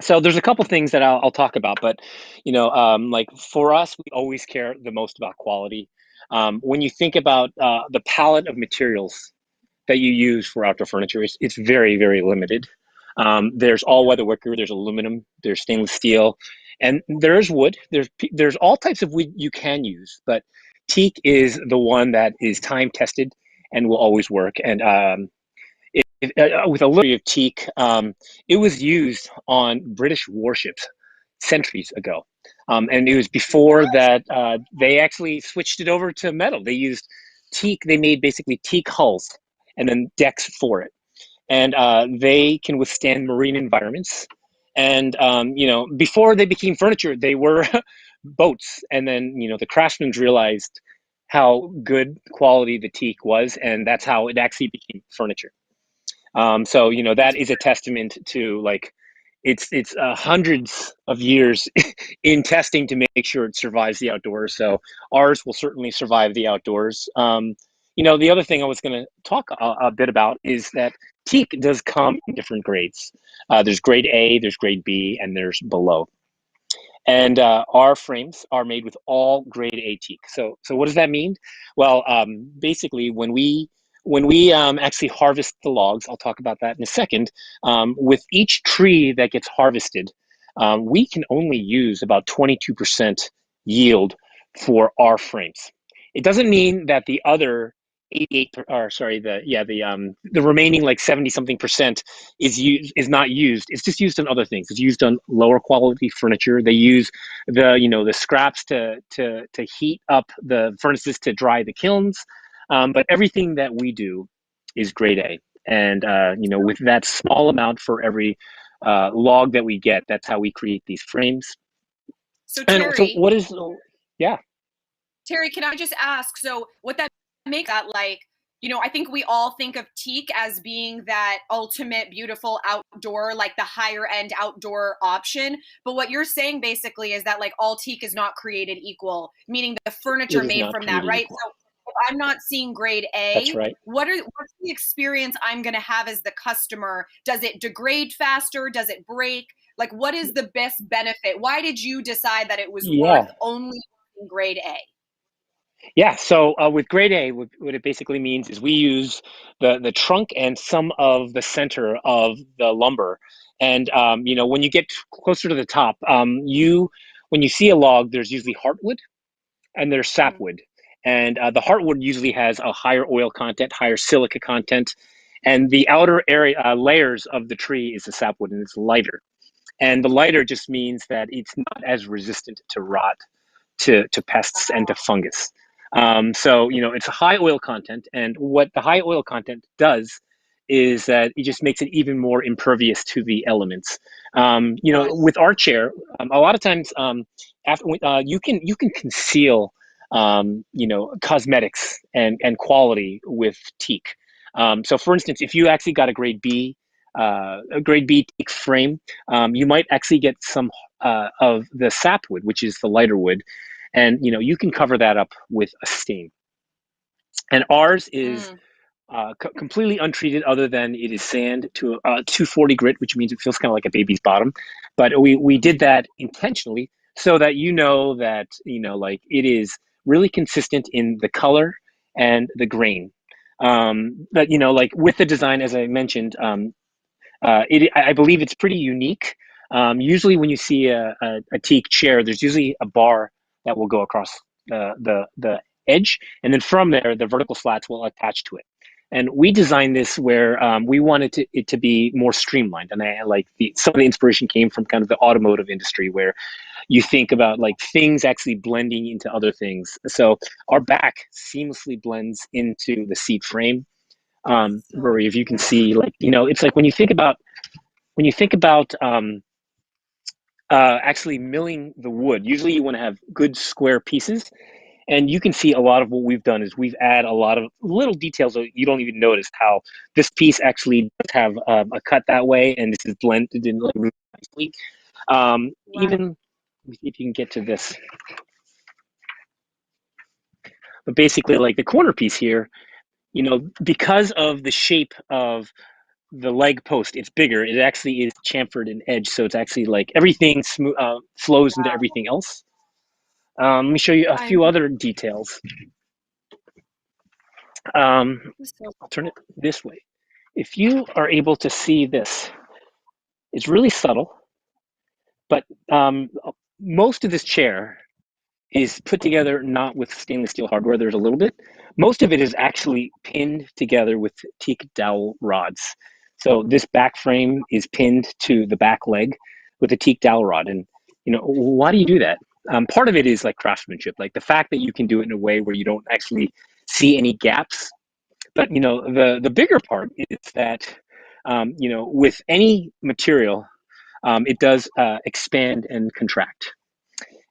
So there's a couple things that I'll talk about, but, you know, like for us, we always care the most about quality. When you think about the palette of materials that you use for outdoor furniture, it's very, very limited. There's all-weather wicker, there's aluminum, there's stainless steel, and there's wood. There's all types of wood you can use, but teak is the one that is time-tested and will always work. And with a little bit of teak, it was used on British warships centuries ago. And it was before that they actually switched it over to metal. They used teak. They made basically teak hulls and then decks for it. And they can withstand marine environments. And, before they became furniture, they were boats. And then, the craftsmen realized how good quality the teak was. And that's how it actually became furniture. So that is a testament to like it's hundreds of years in testing to make sure it survives the outdoors. So ours will certainly survive the outdoors. The other thing I was going to talk a bit about is that teak does come in different grades. There's grade A, there's grade B, and there's below. And our frames are made with all grade A teak. So what does that mean? Well, basically, when we actually harvest the logs, I'll talk about that in a second. With each tree that gets harvested, we can only use about 22% yield for our frames. It doesn't mean that the other 88, or sorry, the remaining like 70 something percent is not used. It's just used on other things. It's used on lower quality furniture. They use the scraps to heat up the furnaces to dry the kilns. But everything that we do is grade A. And, with that small amount for every log that we get, that's how we create these frames. So And so Terry, what is, yeah. Terry, can I just ask? So what that makes that like, I think we all think of teak as being that ultimate beautiful outdoor, like the higher end outdoor option. But what you're saying basically is that like all teak is not created equal, meaning the furniture It is made not from that, created right? equal. So if I'm not seeing grade That's A, right. what's the experience I'm going to have as the customer? Does it degrade faster? Does it break? Like, what is the best benefit? Why did you decide that it was worth Yeah. only grade A? Yeah, so with grade A, what it basically means is we use the trunk and some of the center of the lumber. And when you get closer to the top, when you see a log, there's usually heartwood and there's sapwood. And the heartwood usually has a higher oil content, higher silica content, and the outer area layers of the tree is the sapwood, and it's lighter. And the lighter just means that it's not as resistant to rot, to pests and to fungus. So it's a high oil content, and what the high oil content does is that it just makes it even more impervious to the elements. Right. With our chair, a lot of times after you can conceal cosmetics and quality with teak. So for instance, if you actually got a grade B teak frame, you might actually get some of the sapwood, which is the lighter wood, and you can cover that up with a stain. And ours is completely untreated, other than it is sand to 240 grit, which means it feels kind of like a baby's bottom. But we did that intentionally so that that like it is really consistent in the color and the grain. But like with the design, as I mentioned, I believe it's pretty unique. Usually, when you see a teak chair, there's usually a bar that will go across the edge, and then from there, the vertical slats will attach to it. And we designed this where we wanted it to be more streamlined. And I like some of the inspiration came from kind of the automotive industry, where you think about like things actually blending into other things. So our back seamlessly blends into the seat frame. Rory, if you can see, like it's like when you think about actually milling the wood. Usually, you want to have good square pieces, and you can see a lot of what we've done is we've added a lot of little details that you don't even notice. How this piece actually does have a cut that way, and this is blended in like really nicely. Wow. Even if you can get to this, but basically, like the corner piece here, because of the shape of the leg post, it's bigger. It actually is chamfered and edged, so it's actually like everything flows into everything else. Let me show you a I'm few other details. I'll turn it this way. If you are able to see this, it's really subtle, but most of this chair is put together not with stainless steel hardware. There's a little bit, Most of it is actually pinned together with teak dowel rods. So this back frame is pinned to the back leg with a teak dowel rod. And, why do you do that? Part of it is like craftsmanship, like the fact that you can do it in a way where you don't actually see any gaps. But, the bigger part is that, with any material, it does expand and contract.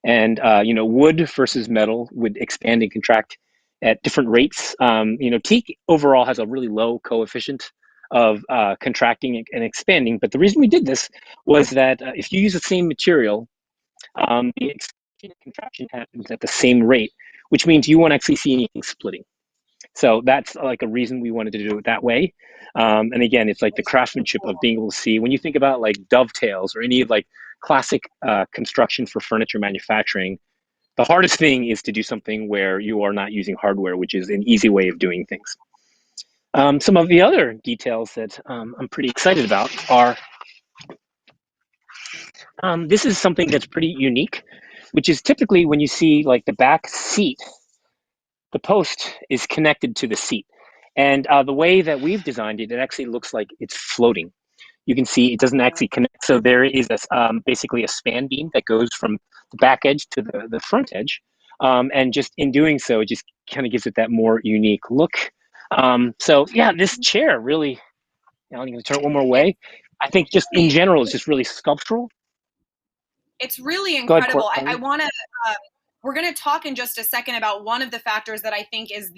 And wood versus metal would expand and contract at different rates. Teak overall has a really low coefficient of contracting and expanding. But the reason we did this was that if you use the same material, the expansion and contraction happens at the same rate, which means you won't actually see anything splitting. So that's like a reason we wanted to do it that way. And again, it's like the craftsmanship of being able to see when you think about like dovetails or any of like classic construction for furniture manufacturing. The hardest thing is to do something where you are not using hardware, which is an easy way of doing things. Some of the other details that I'm pretty excited about are this is something that's pretty unique, which is typically when you see like the back seat, the post is connected to the seat. And the way that we've designed it, it actually looks like it's floating. You can see it doesn't actually connect. So there is basically a span beam that goes from the back edge to the front edge. And just in doing so, it just kind of gives it that more unique look. So yeah, this chair really, I'm going to turn it one more way. I think just in general, it's just really sculptural. It's really Go ahead, incredible. I want to, we're going to talk in just a second about one of the factors that I think is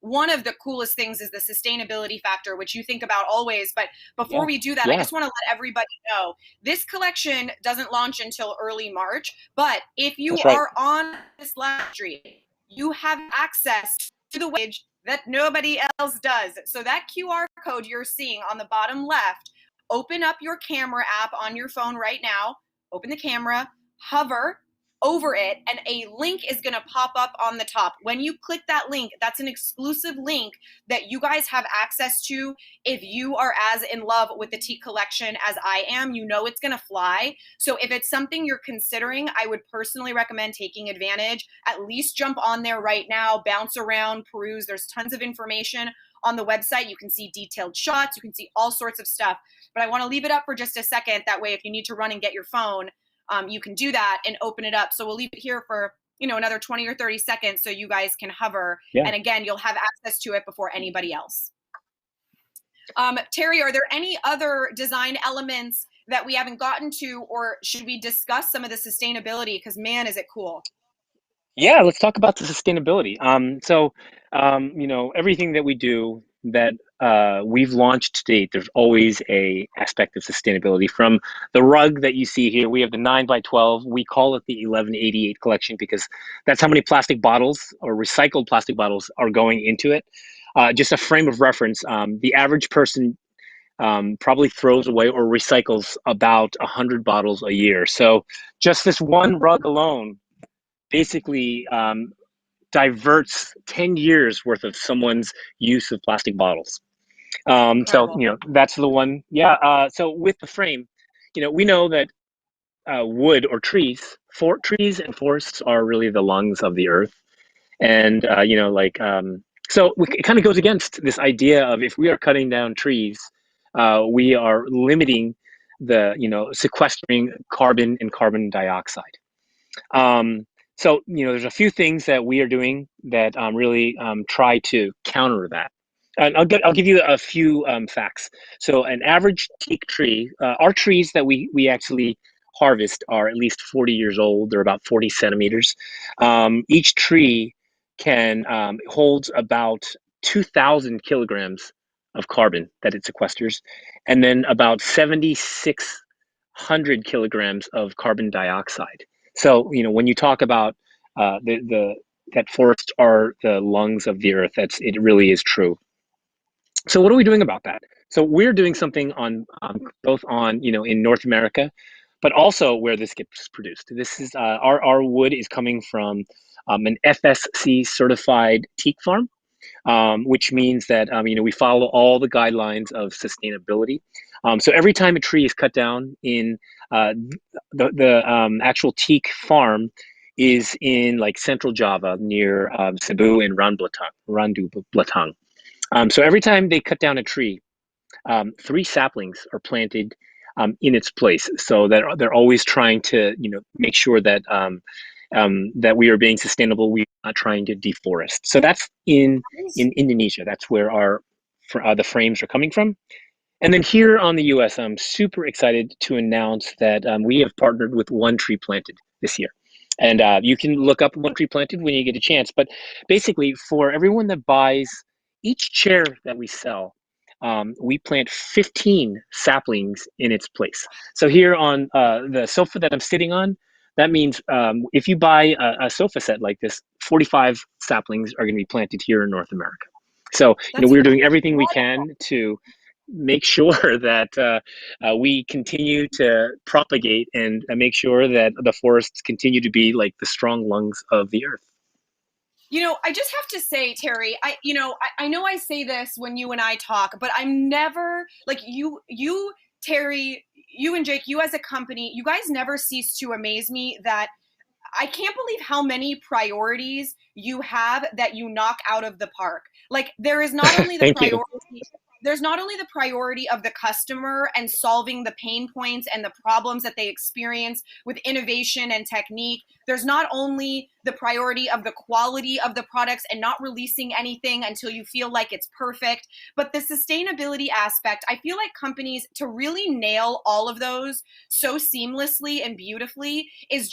one of the coolest things is the sustainability factor, which you think about always. But before we do that, I just want to let everybody know this collection doesn't launch until early March. But if you are on this live stream, you have access to the wage that nobody else does. So that QR code you're seeing on the bottom left, open up your camera app on your phone right now, open the camera, hover over it, and a link is going to pop up on the top. When you click that link, that's an exclusive link that you guys have access to. If you are as in love with the Teak collection as I am, you know it's going to fly. So if it's something you're considering, I would personally recommend taking advantage. At least jump on there right now, bounce around, peruse. There's tons of information on the website. You can see detailed shots. You can see all sorts of stuff. But I want to leave it up for just a second. That way, if you need to run and get your phone, you can do that and open it up. So we'll leave it here for, another 20 or 30 seconds so you guys can hover. And again, you'll have access to it before anybody else. Terry, are there any other design elements that we haven't gotten to, or should we discuss some of the sustainability? Because man, is it cool. Yeah, let's talk about the sustainability. Everything that we do that we've launched to date, there's always a aspect of sustainability. From the rug that you see here, we have the 9x12. We call it the 1188 collection because that's how many plastic bottles or recycled plastic bottles are going into it. Just a frame of reference, the average person probably throws away or recycles about 100 bottles a year. So just this one rug alone basically diverts 10 years worth of someone's use of plastic bottles. That's the one. So with the frame, we know that wood or trees and forests are really the lungs of the earth. And, so it kind of goes against this idea of if we are cutting down trees, we are limiting the, sequestering carbon and carbon dioxide. So, there's a few things that we are doing that really try to counter that. And I'll give you a few facts. So an average teak tree, our trees that we actually harvest are at least 40 years old. They're about 40 centimeters. Each tree can holds about 2,000 kilograms of carbon that it sequesters, and then about 7,600 kilograms of carbon dioxide. So, when you talk about that forests are the lungs of the earth, it really is true. So what are we doing about that? So we're doing something on both on, in North America, but also where this gets produced. This is our wood is coming from an FSC certified teak farm, which means that we follow all the guidelines of sustainability. So every time a tree is cut down in the actual teak farm, is in like central Java near Cebu and Randu so every time they cut down a tree, three saplings are planted in its place, so that they're always trying to, make sure that that we are being sustainable. We're not trying to deforest. So that's in Indonesia. That's where the frames are coming from. And then here on the US, I'm super excited to announce that we have partnered with One Tree Planted this year. And you can look up One Tree Planted when you get a chance. But basically, for everyone that buys each chair that we sell, we plant 15 saplings in its place. So here on the sofa that I'm sitting on, that means if you buy a sofa set like this, 45 saplings are going to be planted here in North America. So, That's we're doing everything we can to make sure that we continue to propagate and make sure that the forests continue to be like the strong lungs of the earth. I just have to say, Terry, I know I say this when you and I talk, but I'm never like Terry, you and Jake, you as a company, you guys never cease to amaze me that I can't believe how many priorities you have that you knock out of the park. Like there is not only the Thank you. priority, there's not only the priority of the customer and solving the pain points and the problems that they experience with innovation and technique. There's not only the priority of the quality of the products and not releasing anything until you feel like it's perfect, but the sustainability aspect. I feel like companies to really nail all of those so seamlessly and beautifully it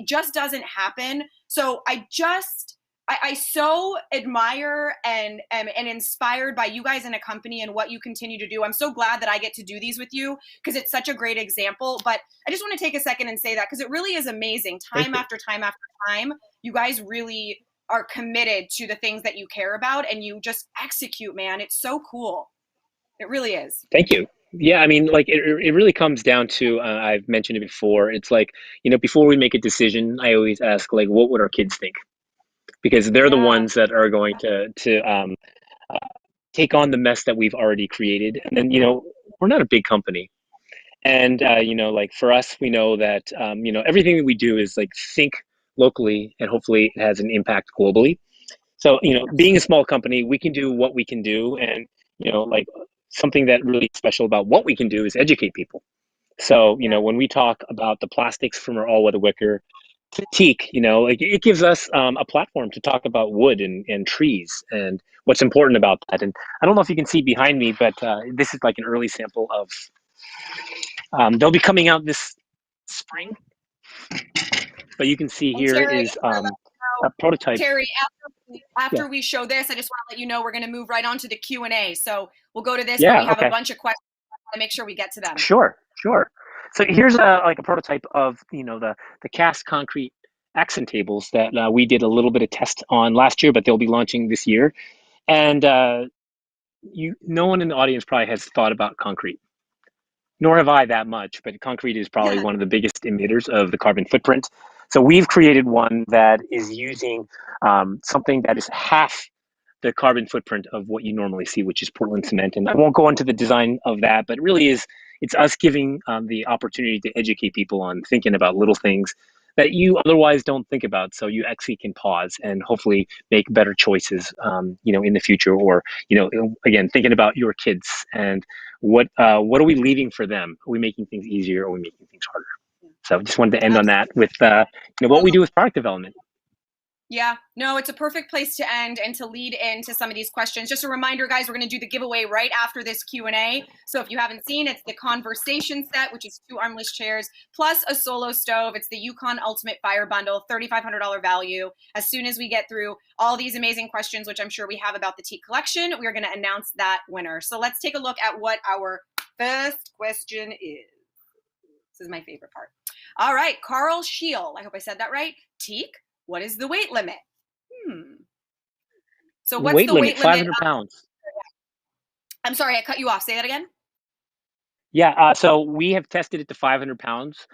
just doesn't happen. So I so admire and am inspired by you guys in a company and what you continue to do. I'm so glad that I get to do these with you because it's such a great example. But I just want to take a second and say that because it really is amazing. Time after time after time, you guys really are committed to the things that you care about and you just execute, man. It's so cool. It really is. Thank you. Yeah, I mean, like it really comes down to I've mentioned it before. It's like, before we make a decision, I always ask like, what would our kids think? Because they're the Yeah. ones that are going to uh, take on the mess that we've already created. And then, we're not a big company. And, like for us, we know that, everything that we do is like think locally and hopefully it has an impact globally. So, being a small company, we can do what we can do. And, like something that really special about what we can do is educate people. So, Yeah. when we talk about the plastics from our all-weather wicker to teak, like it gives us a platform to talk about wood and trees and what's important about that. And I don't know if you can see behind me, but this is like an early sample of, they'll be coming out this spring, but you can see And here Terry, is a prototype. Terry, Yeah. after we show this, I just want to let you know we're going to move right on to the Q&A. So we'll go to this, but we Yeah. have a Okay. bunch of questions. I want to make sure we get to them. Sure. Sure. So here's a prototype of, the cast concrete accent tables that we did a little bit of test on last year, but they'll be launching this year. And no one in the audience probably has thought about concrete, nor have I that much, but concrete is probably one of the biggest emitters of the carbon footprint. So we've created one that is using something that is half the carbon footprint of what you normally see, which is Portland cement. And I won't go into the design of that, but it really it's us giving the opportunity to educate people on thinking about little things that you otherwise don't think about. So you actually can pause and hopefully make better choices, in the future, or, again, thinking about your kids and what are we leaving for them? Are we making things easier or are we making things harder? So I just wanted to end on that with, what we do with product development. Yeah, no, it's a perfect place to end and to lead into some of these questions. Just a reminder, guys, we're going to do the giveaway right after this Q&A. So if you haven't seen, it's the conversation set, which is 2 armless chairs plus a solo stove. It's the Yukon Ultimate Fire Bundle, $3,500 value. As soon as we get through all these amazing questions, which I'm sure we have about the Teak collection, we're going to announce that winner. So let's take a look at what our first question is. This is my favorite part. All right, Carl Scheel. I hope I said that right. Teak, what is the weight limit? So what's Weight the limit, weight limit? 500 pounds. I'm sorry, I cut you off. Say that again. Yeah, so we have tested it to 500 pounds.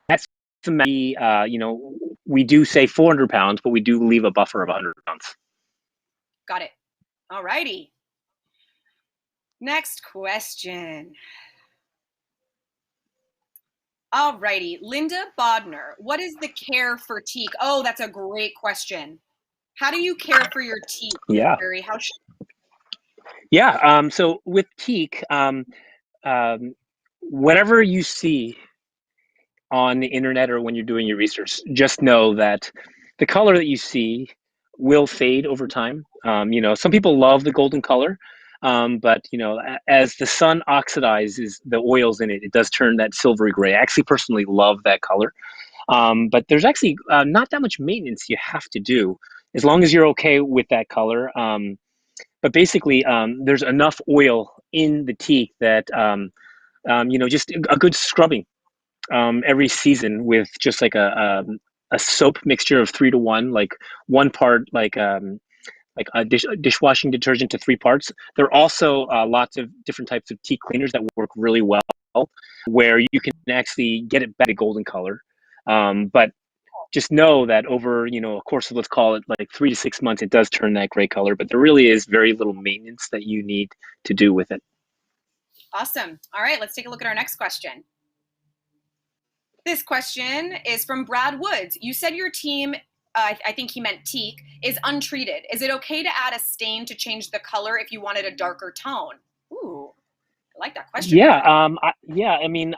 That's we do say 400 pounds, but we do leave a buffer of 100 pounds. Got it. All righty. Next question. All righty. Linda Bodner, what is the care for teak? Oh, that's a great question. How do you care for your teak, Yeah. Terry? How should Yeah. So with teak, whatever you see on the internet or when you're doing your research, just know that the color that you see will fade over time. Some people love the golden color, but as the sun oxidizes the oils in it, it does turn that silvery gray. I actually personally love that color, but there's actually not that much maintenance you have to do as long as you're okay with that color. But basically, there's enough oil in the teak that just a good scrubbing every season with just like a soap mixture of 3 to 1, like 1 part like a dishwashing detergent to 3 parts. There are also lots of different types of teak cleaners that work really well, where you can actually get it back to golden color. But just know that over a course of, let's call it like 3 to 6 months, it does turn that gray color. But there really is very little maintenance that you need to do with it. Awesome. All right, let's take a look at our next question. This question is from Brad Woods. You said your team, I think he meant teak, is untreated. Is it okay to add a stain to change the color if you wanted a darker tone? Ooh, I like that question. Yeah, I mean,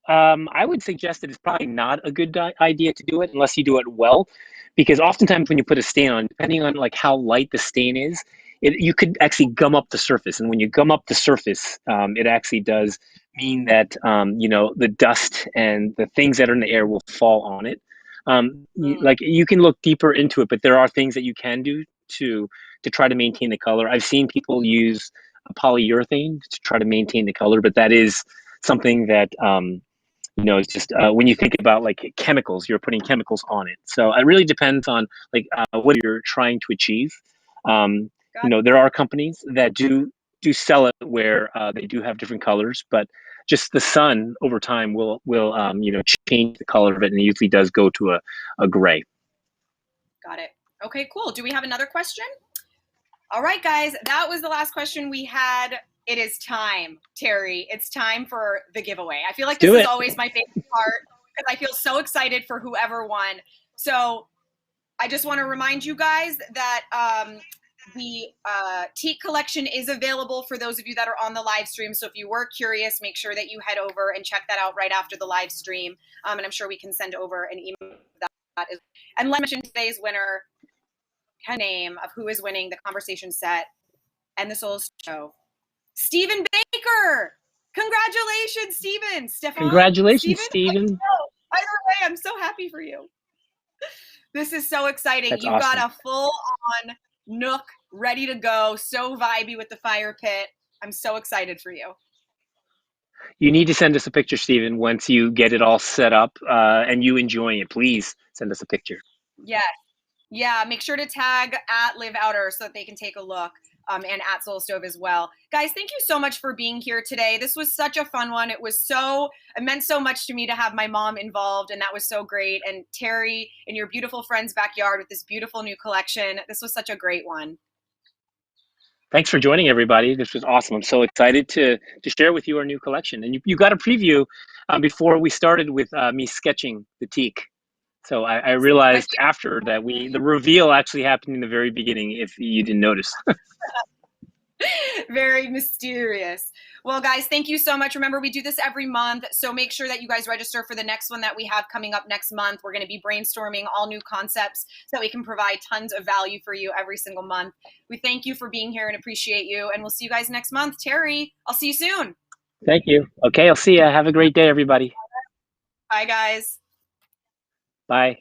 I would suggest that it's probably not a good idea to do it unless you do it well, because oftentimes when you put a stain on, depending on like how light the stain is, you could actually gum up the surface, and when you gum up the surface, it actually does mean that the dust and the things that are in the air will fall on it. Like you can look deeper into it, but there are things that you can do to try to maintain the color. I've seen people use polyurethane to try to maintain the color, but that is something that it's just when you think about like chemicals, you're putting chemicals on it. So it really depends on like what you're trying to achieve. There are companies that do sell it where they do have different colors, but just the sun over time will change the color of it, and it usually does go to a gray. Got it. Okay, cool. Do we have another question? All right, guys, that was the last question we had. It is time, Terry. It's time for the giveaway. I feel like this is always my favorite part because I feel so excited for whoever won. So I just want to remind you guys that the Teak collection is available for those of you that are on the live stream. So if you were curious, make sure that you head over and check that out right after the live stream. And I'm sure we can send over an email of that. And let's mention today's winner, name of who is winning the conversation set and the Soul Show. Stephen Baker! Congratulations, Stephen! Stefan? Congratulations, Stephen. Either way, I'm so happy for you. This is so exciting. That's You've awesome. got a full-on nook ready to go, so vibey with the fire pit. I'm so excited for you. You need to send us a picture, Stephen, once you get it all set up and you enjoying it. Please send us a picture. Yes. Yeah, make sure to tag at Live Outer so that they can take a look, and at Soul Stove as well. Guys, thank you so much for being here today. This was such a fun one. It meant so much to me to have my mom involved, and that was so great. And Terry, in your beautiful friend's backyard with this beautiful new collection. This was such a great one. Thanks for joining, everybody. This was awesome. I'm so excited to share with you our new collection. And you got a preview before we started with me sketching the teak. So I realized after that the reveal actually happened in the very beginning, if you didn't notice. Very mysterious. Well, guys, thank you so much. Remember, we do this every month, so make sure that you guys register for the next one that we have coming up next month. We're going to be brainstorming all new concepts so that we can provide tons of value for you every single month. We thank you for being here and appreciate you, and we'll see you guys next month. Terry, I'll see you soon. Thank you. Okay, I'll see you. Have a great day, everybody. Bye, guys. Bye.